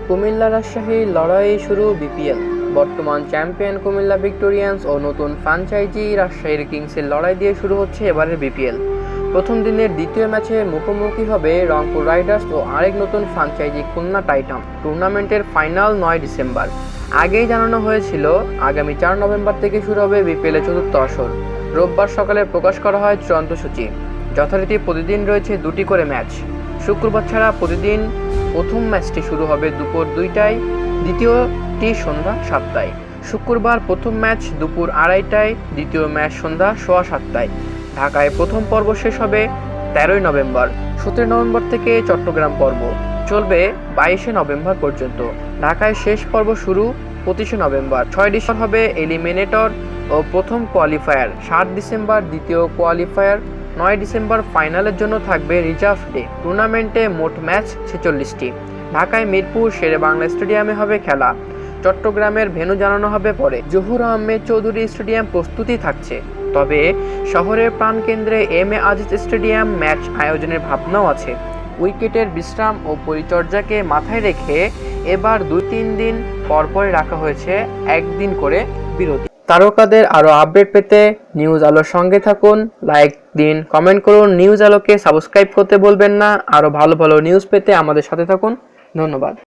কুমিল্লা রাজশাহীর লড়াই শুরু বিপিএল। বর্তমান চ্যাম্পিয়ন কুমিল্লা ভিক্টোরিয়ান্স ও নতুন ফ্র্যাঞ্চাইজি রাজশাহীর কিংসের লড়াই দিয়ে শুরু হচ্ছে এবারের বিপিএল। প্রথম দিনের দ্বিতীয় ম্যাচে মুখোমুখি হবে রংপুর রাইডার্স ও আরেক নতুন ফ্র্যাঞ্চাইজি খুলনা টাইটান। টুর্নামেন্টের ফাইনাল 9 ডিসেম্বর। আগেই জানানো হয়েছিল আগামী 4 নভেম্বর থেকে শুরু হবে বিপিএলের চতুর্থ আসর। রোববার সকালে প্রকাশ করা হয় চূড়ান্ত সূচি। যথারীতি প্রতিদিন রয়েছে 2টি করে ম্যাচ। শুক্রবার ছাড়া প্রতিদিন প্রথম ম্যাচটি শুরু হবে দুপুর 2টায়, দ্বিতীয়টি সন্ধ্যা 7টায়। শুক্রবার প্রথম ম্যাচ দুপুর 2:30টায়, দ্বিতীয় ম্যাচ সন্ধ্যা 7:15টায়। ঢাকায় প্রথম পর্ব শেষ হবে 13ই নভেম্বর। 17 নভেম্বর থেকে চট্টগ্রাম পর্ব চলবে 22শে নভেম্বর পর্যন্ত। ঢাকায় শেষ পর্ব শুরু 25শে নভেম্বর। 6 ডিসেম্বর হবে এলিমিনেটর ও প্রথম কোয়ালিফায়ার। 7 ডিসেম্বর দ্বিতীয় কোয়ালিফায়ার। 9 ডিসেম্বর ফাইনালের জন্য থাকবে রিজার্ভ ডে। টুর্নামেন্টে মোট ম্যাচ 46টি। ঢাকায় মিরপুর শেরেবাংলা স্টেডিয়ামে হবে খেলা। চট্টগ্রামের ভেন্যু জানানো হবে পরে। জহুর আহমেদ চৌধুরী স্টেডিয়াম প্রস্তুতি থাকছে, তবে শহরের প্রাণকেন্দ্রে M A Aziz stadium match আয়োজনের ভাবনাও আছে। উইকেটের বিশ্রাম ও পরিচর্যাকে মাথায় রেখে এবার 2-3 দিন পরপরই রাখা হয়েছে একদিন করে বিরতি। তারকাদের আরও আপডেট পেতে নিউজ আলোর সঙ্গে থাকুন, লাইক দিন, কমেন্ট করুন। নিউজ আলোকে সাবস্ক্রাইব করতে বলবেন না। আরও ভালো ভালো নিউজ পেতে আমাদের সাথে থাকুন। ধন্যবাদ।